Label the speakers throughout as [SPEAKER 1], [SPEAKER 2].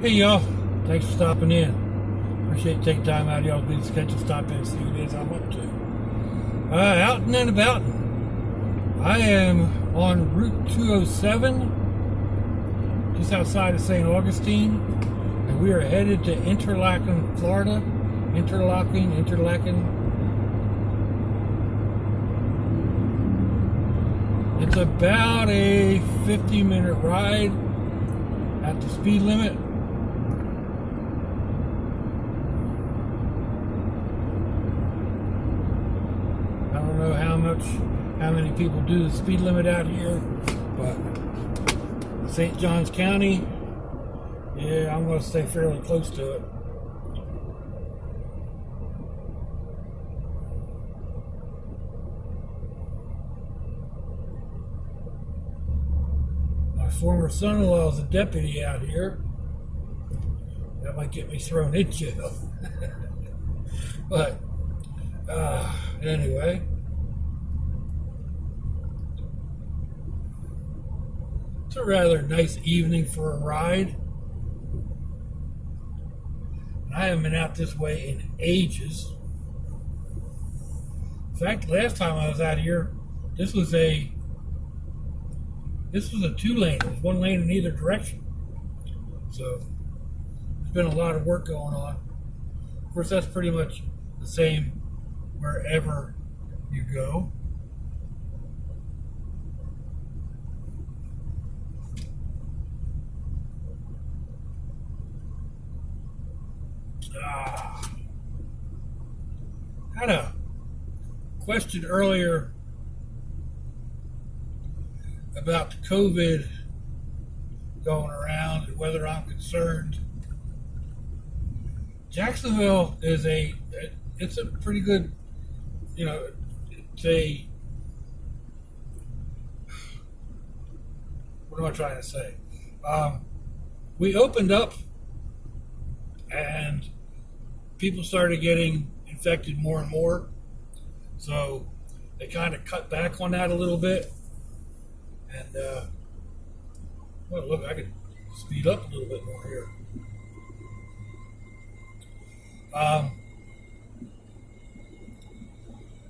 [SPEAKER 1] Hey y'all, thanks for stopping in. Appreciate you taking time out of y'all's busy schedule to stop in and see what it is I'm up to. Out and about. I am on Route 207, just outside of St. Augustine, and we are headed to Interlaken, Florida. Interlaken. It's about a 50-minute ride at the speed limit. I don't know how many people do the speed limit out here, but St. Johns County, yeah, I'm going to stay fairly close to it. My former son-in-law is a deputy out here. That might get me thrown in jail. But anyway, it's a rather nice evening for a ride. I haven't been out this way in ages. In fact, last time I was out here, this was a 2-lane. There's 1 lane in either direction. So there's been a lot of work going on. Of course, that's pretty much the same wherever you go. Had a question earlier about the COVID going around and whether I'm concerned. Jacksonville is it's a pretty good, what am I trying to say? We opened up and people started getting infected more and more. So they kind of cut back on that a little bit. And, well, look, I could speed up a little bit more here.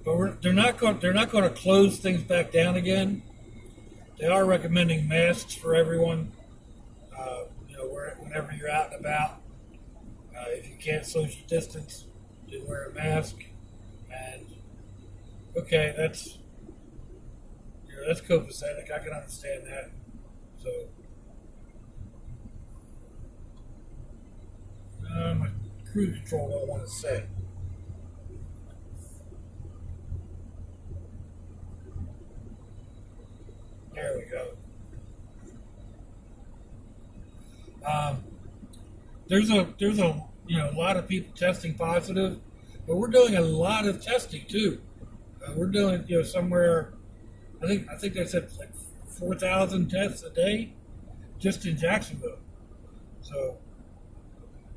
[SPEAKER 1] But they're not going to close things back down again. They are recommending masks for everyone. Whenever you're out and about, if you can't social distance, then wear a mask. And okay, that's copacetic. I can understand that. So my cruise control don't want to say. There we go. There's a lot of people testing positive, but we're doing a lot of testing too. We're doing somewhere. I think they said like 4,000 tests a day, just in Jacksonville. So,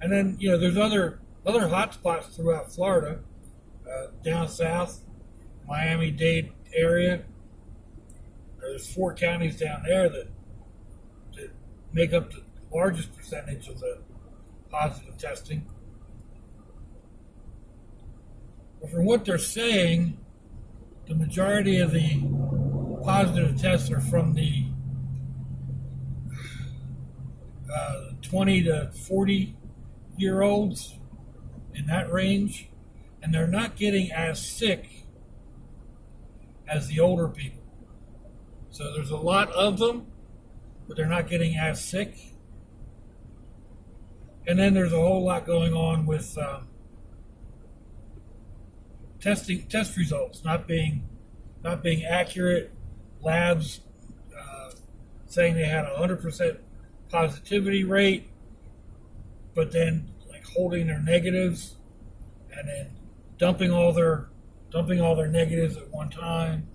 [SPEAKER 1] and then there's other hot spots throughout Florida, down south, Miami-Dade area. There's 4 counties down there that make up the largest percentage of the positive testing. But from what they're saying, the majority of the positive tests are from the 20 to 40-year-olds in that range, and they're not getting as sick as the older people. So there's a lot of them, but they're not getting as sick. And then there's a whole lot going on with test results not being accurate. Labs saying they had a 100% positivity rate, but then like holding their negatives and then dumping all their negatives at one time.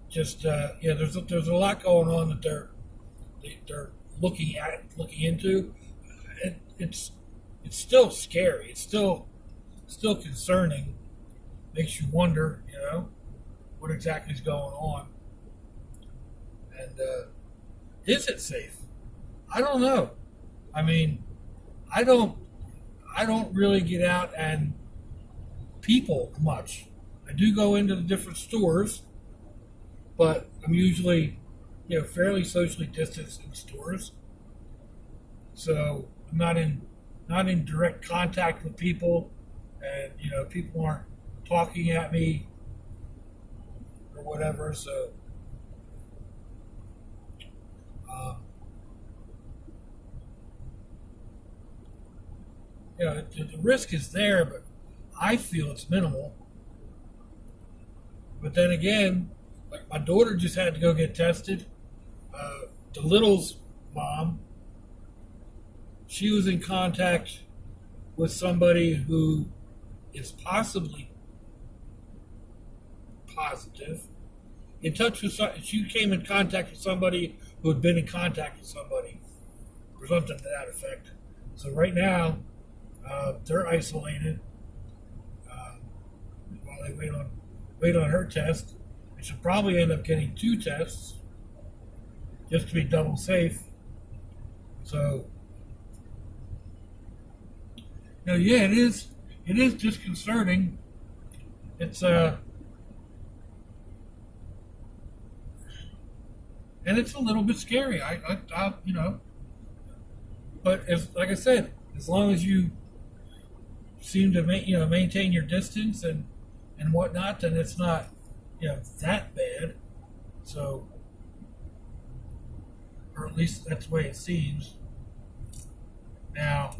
[SPEAKER 1] Just there's a lot going on that they're looking into. It's still scary. It's still concerning. Makes you wonder, what exactly is going on. And Is it safe? I don't know. I mean, I don't I don't really get out and people much. I do go into the different stores, but I'm usually, fairly socially distanced in stores. So I'm not in direct contact with people, and people aren't talking at me or whatever. So um, the risk is there, but I feel it's minimal. But then again, like my daughter just had to go get tested. The little's mom, she was in contact with somebody who is possibly positive. In touch with she came in contact with somebody who had been in contact with somebody or something to that effect. So right now, they're isolated uh, while they wait on her test. And she'll probably end up getting two tests just to be double safe. So, yeah, it is. It is disconcerting. It's and it's a little bit scary. But as like I said, as long as you seem to maintain your distance and whatnot, then it's not that bad. So, or at least that's the way it seems. Now,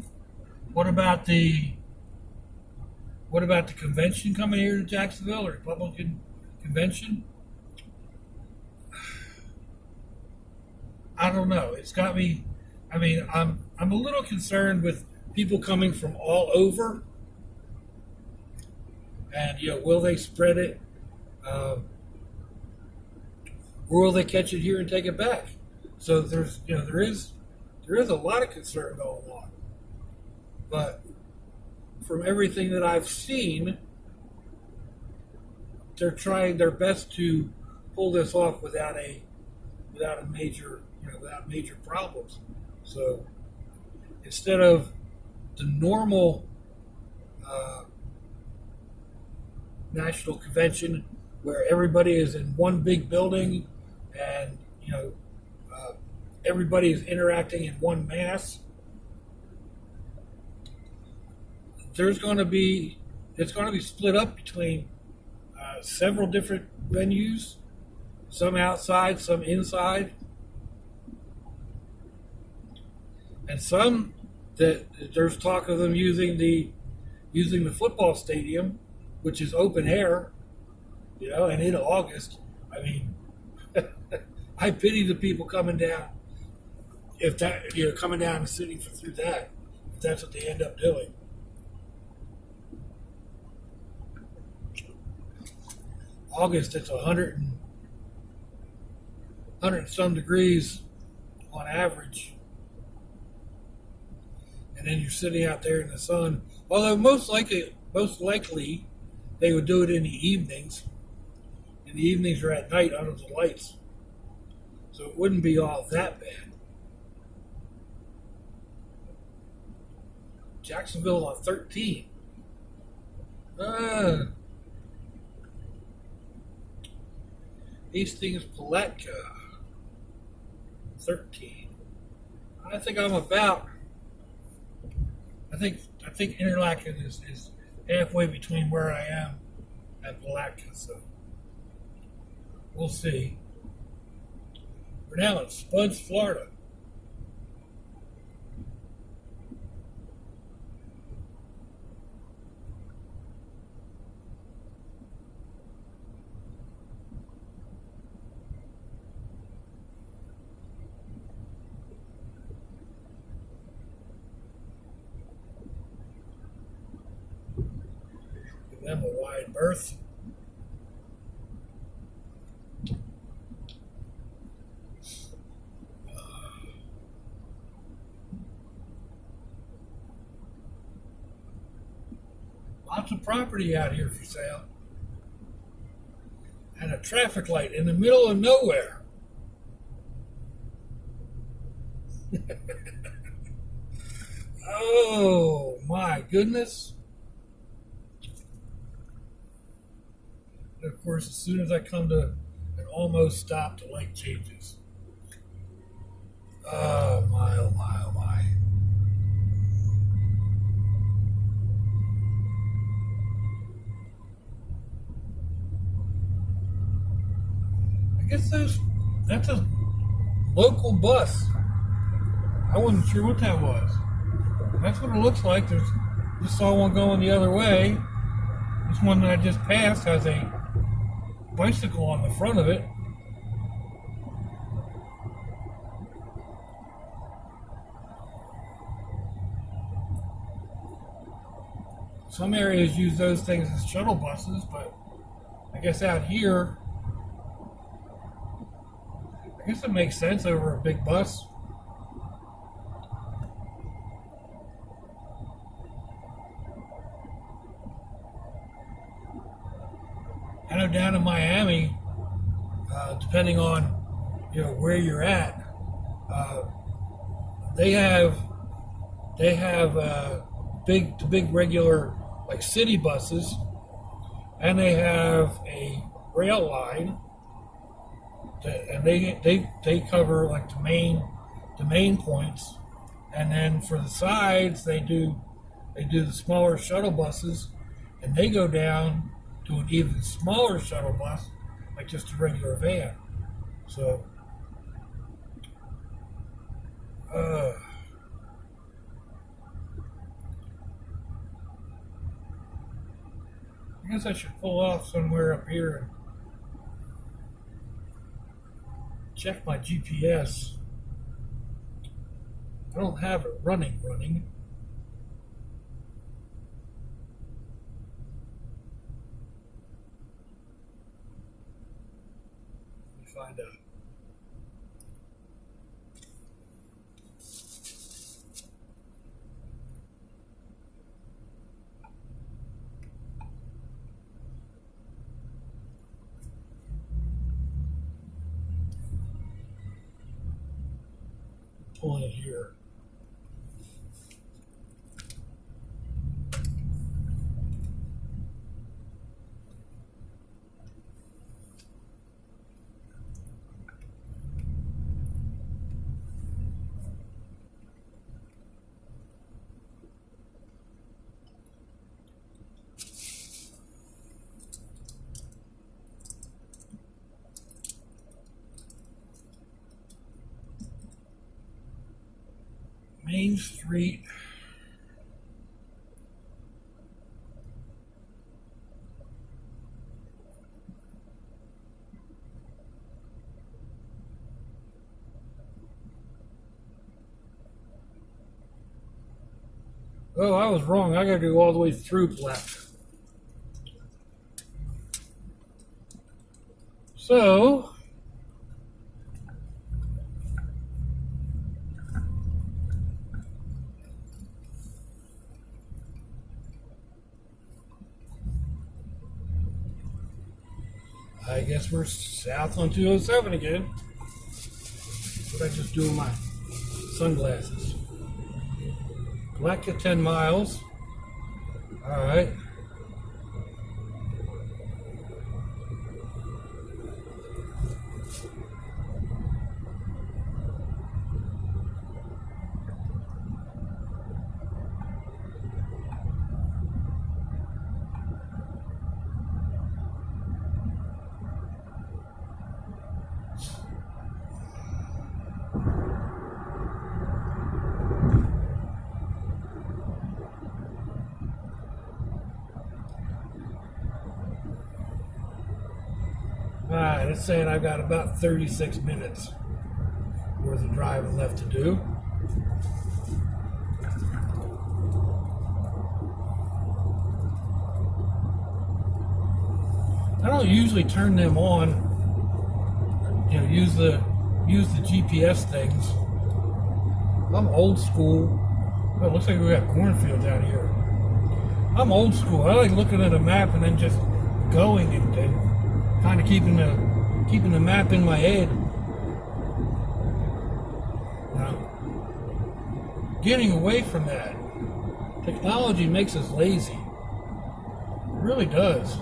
[SPEAKER 1] what about the what about the convention coming here to Jacksonville, the Republican convention? I don't know. It's got me. I mean, I'm a little concerned with people coming from all over, and will they spread it, um, or will they catch it here and take it back? So there is a lot of concern going on, but from everything that I've seen, they're trying their best to pull this off without a major without major problems. So instead of the normal uh, national convention where everybody is in one big building and uh, everybody is interacting in one mass, there's going to be it's going to be split up between several different venues, some outside, some inside, and some that there's talk of them using the football stadium, which is open air, and in August. I mean, I pity the people coming down if that coming down and sitting through that if that's what they end up doing. August, it's 100 some degrees on average, and then you're sitting out there in the sun. Although most likely, they would do it in the evenings. And the evenings are at night under the lights, so it wouldn't be all that bad. Jacksonville on 13. Uh, Hastings Palatka 13. I think I'm about. I think Interlaken is halfway between where I am and Palatka, so we'll see. We're now in Spuds, Florida. Give them a wide berth. Lots of property out here for sale. And a traffic light in the middle of nowhere. Oh my goodness. And of course, as soon as I come to an almost stop, the light changes. Oh my, oh my, oh my. I guess that's a local bus. I wasn't sure what that was. That's what it looks like. Just saw one going the other way. This one that I just passed has a bicycle on the front of it. Some areas use those things as shuttle buses, but I guess out here, I guess it makes sense over a big bus. I know down in Miami, depending on where you're at, uh, they have big regular like city buses, and they have a rail line, and they cover like the main points, and then for the sides they do the smaller shuttle buses, and they go down to an even smaller shuttle bus, like just a regular van. So, uh, I guess I should pull off somewhere up here and check my GPS. I don't have it running. Let me find out. Pulling it here. Main Street. Oh, I was wrong. I got to go all the way through left. So, I guess we're south on 207 again. What I just do with my sunglasses? Palatka 10 miles. All right. Alright, it's saying I've got about 36 minutes worth of driving left to do. I don't usually turn them on, use the GPS things. I'm old school. Oh, it looks like we got cornfields out here. I'm old school. I like looking at a map and then just going and kind of keeping the map in my head. getting away from that. Technology makes us lazy. It really does.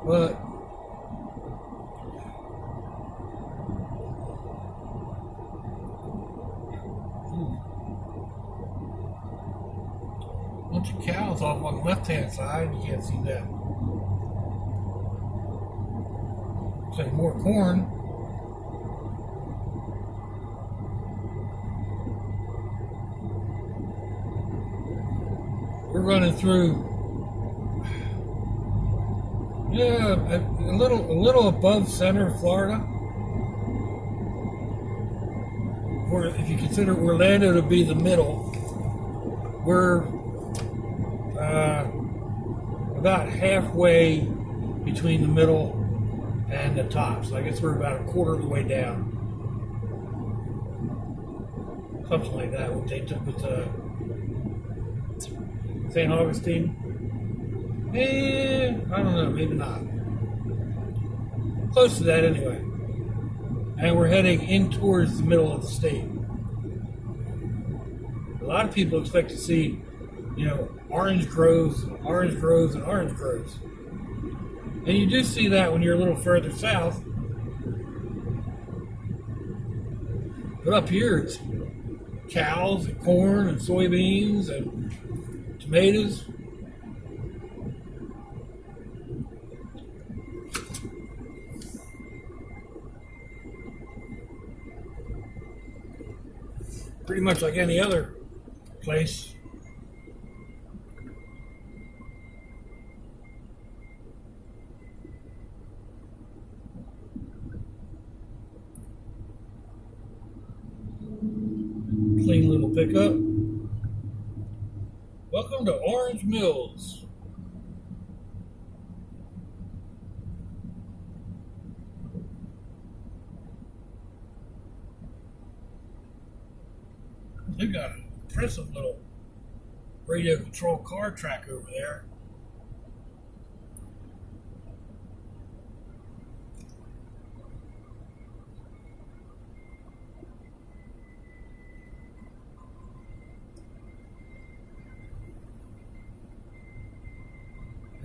[SPEAKER 1] But bunch of cows off on the left-hand side. You can't see that. Looks like more corn. We're running through, yeah, a little above center of Florida. Or if you consider Orlando to be the middle, we're about halfway between the middle and the top. So I guess we're about a quarter of the way down. Something like that. What they took with St. Augustine. I don't know, maybe not. Close to that anyway. And we're heading in towards the middle of the state. A lot of people expect to see, orange groves, orange groves, and orange groves. And you do see that when you're a little further south. But up here, it's cows and corn and soybeans and tomatoes. Pretty much like any other place. Clean little pickup. Welcome to Orange Mills. They got an impressive little radio control car track over there.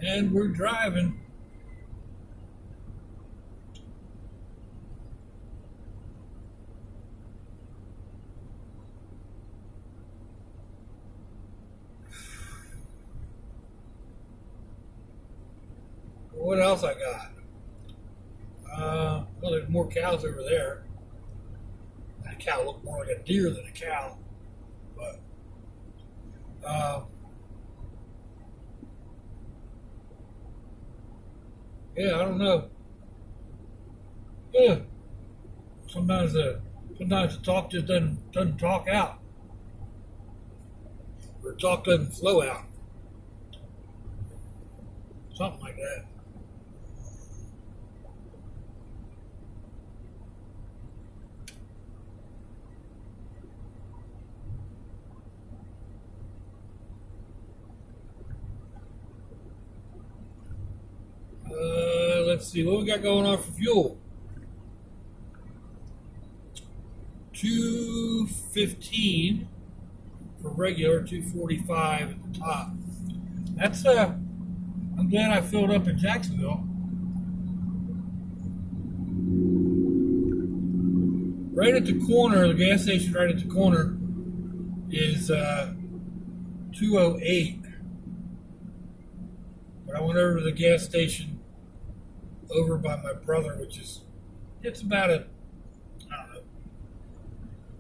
[SPEAKER 1] And we're driving. What else I got? Well, there's more cows over there. That cow looked more like a deer than a cow. But, yeah, I don't know. Yeah, sometimes the talk just doesn't talk out, or talk doesn't flow out. Something like that. Let's see what we got going on for fuel. 215 for regular, 245 at the top. That's I'm glad I filled up in Jacksonville. Right at the corner, the gas station right at the corner is 208. But I went over to the gas station over by my brother, it's about I don't know,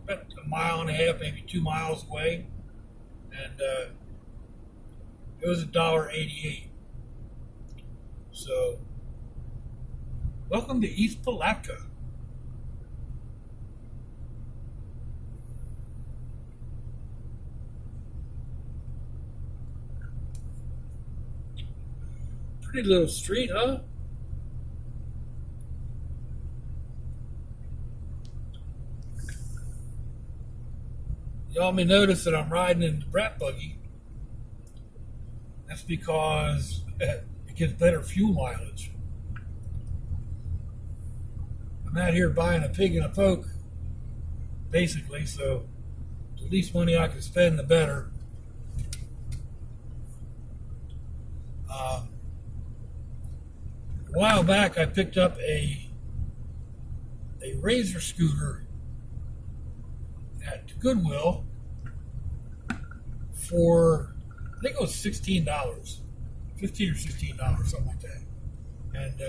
[SPEAKER 1] about a mile and a half, maybe 2 miles away. And it was $1.88. So, welcome to East Palatka. Pretty little street, huh? Y'all may notice that I'm riding in the brat buggy. That's because it gets better fuel mileage. I'm out here buying a pig and a poke, basically, so the least money I can spend, the better. A while back, I picked up a Razor scooter at Goodwill for, I think it was $16, $15 or $16, something like that. And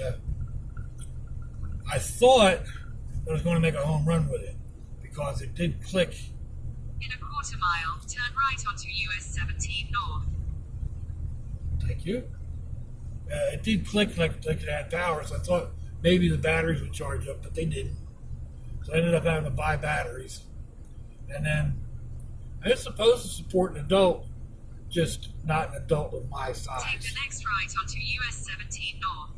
[SPEAKER 1] I thought I was going to make a home run with it because it did click.
[SPEAKER 2] In a quarter mile, turn right onto US 17 North.
[SPEAKER 1] Thank you. It did click like it had power, so I thought maybe the batteries would charge up, but they didn't. So I ended up having to buy batteries. And then it's supposed to support an adult, just not an adult of my size.
[SPEAKER 2] Take the next right onto US 17 North.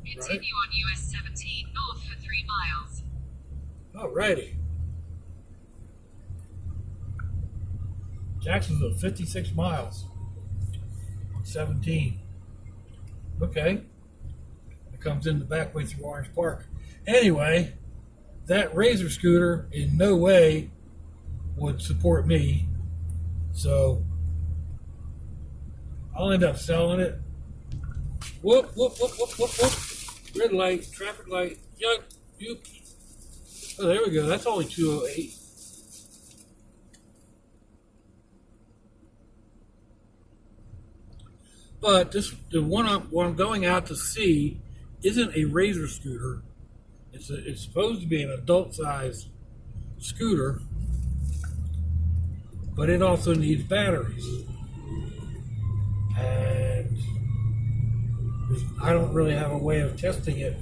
[SPEAKER 2] Continue on US 17 North for 3 miles.
[SPEAKER 1] Alrighty. Jacksonville, 56 miles. 17. Okay. It comes in the back way through Orange Park. Anyway, that Razor scooter in no way would support me. So I'll end up selling it. Whoop, whoop, whoop, whoop, whoop, whoop. Red light, traffic light. Yuck, yup. Oh, there we go. That's only 208. But the one I'm going out to see isn't a Razor scooter. It's supposed to be an adult-sized scooter, but it also needs batteries. And I don't really have a way of testing it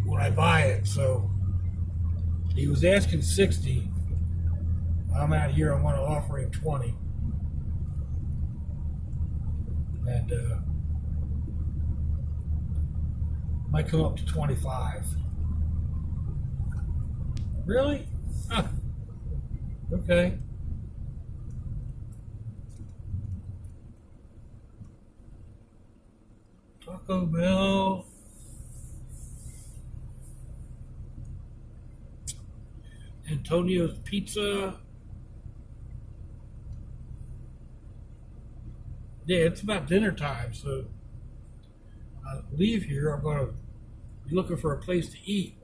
[SPEAKER 1] when I buy it. So he was asking 60. I'm out here. I want to offer him 20. And might come up to 25. Really? Huh. Okay. Taco Bell. Antonio's Pizza. Yeah, it's about dinner time, so I leave here. I'm going to be looking for a place to eat.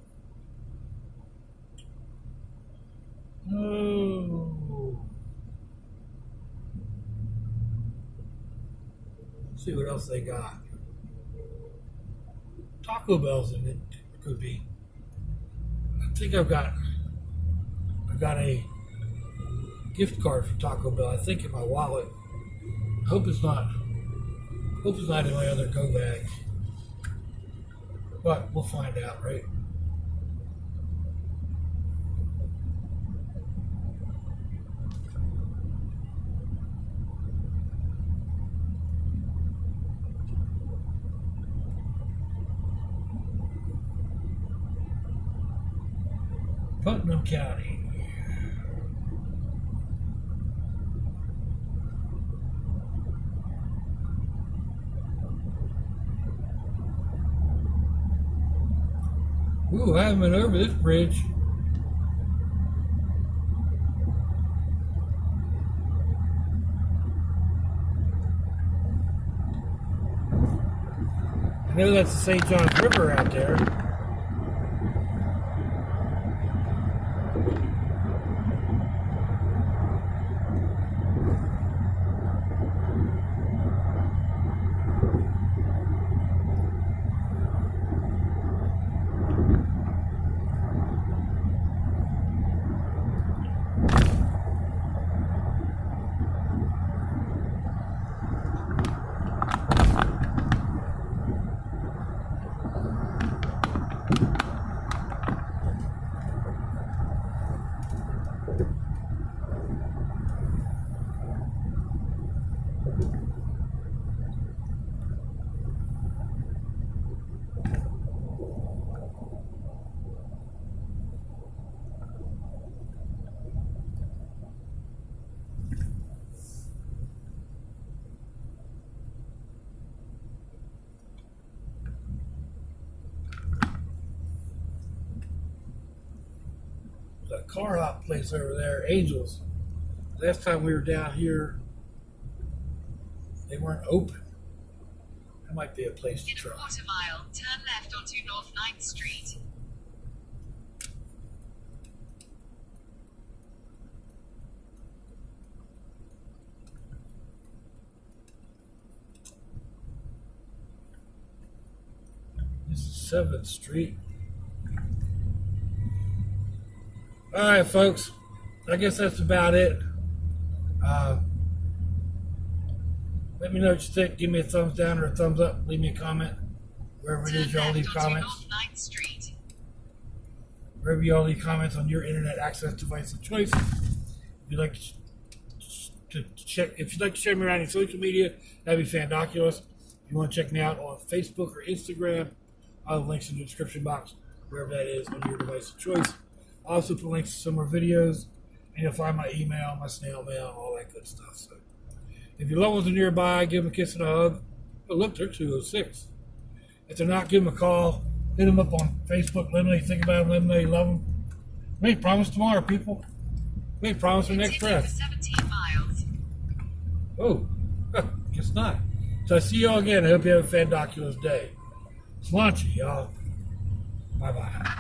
[SPEAKER 1] Oh. Let's see what else they got. Taco Bell's in it. Could be. I think I've got a gift card for Taco Bell. I think in my wallet. Hope it's not in my other go bag. But we'll find out, right? Putnam County. Ooh, I haven't been over this bridge. I know that's the St. Johns River out there. car hop place over there, Angels. Last time we were down here, they weren't open. That might be a place to
[SPEAKER 2] In
[SPEAKER 1] try.
[SPEAKER 2] a quarter mile, turn left onto North 9th Street.
[SPEAKER 1] This is 7th Street. All right, folks. I guess that's about it. Let me know what you think. Give me a thumbs down or a thumbs up. Leave me a comment. Wherever it is y'all leave comments.
[SPEAKER 2] North 9th Street.
[SPEAKER 1] Wherever y'all leave comments on your internet access device of choice. If you'd like to check, if you'd like to share me around in social media, that'd be fandoculous. If you want to check me out on Facebook or Instagram, I'll have links in the description box, wherever that is on your device of choice. I'll also put links to some more videos, and you'll find my email, my snail mail, all that good stuff. So, if your loved ones are nearby, give them a kiss and a hug. Oh, look, they're 206. If they're not, give them a call. Hit them up on Facebook. Let them know you think about them. Let them know you love them. We ain't promise tomorrow, people. We ain't promise the next
[SPEAKER 2] Continue for
[SPEAKER 1] breath.
[SPEAKER 2] 17 miles.
[SPEAKER 1] Oh, guess not. So I see y'all again. I hope you have a fandoculous day. Sláinte, y'all. Bye-bye.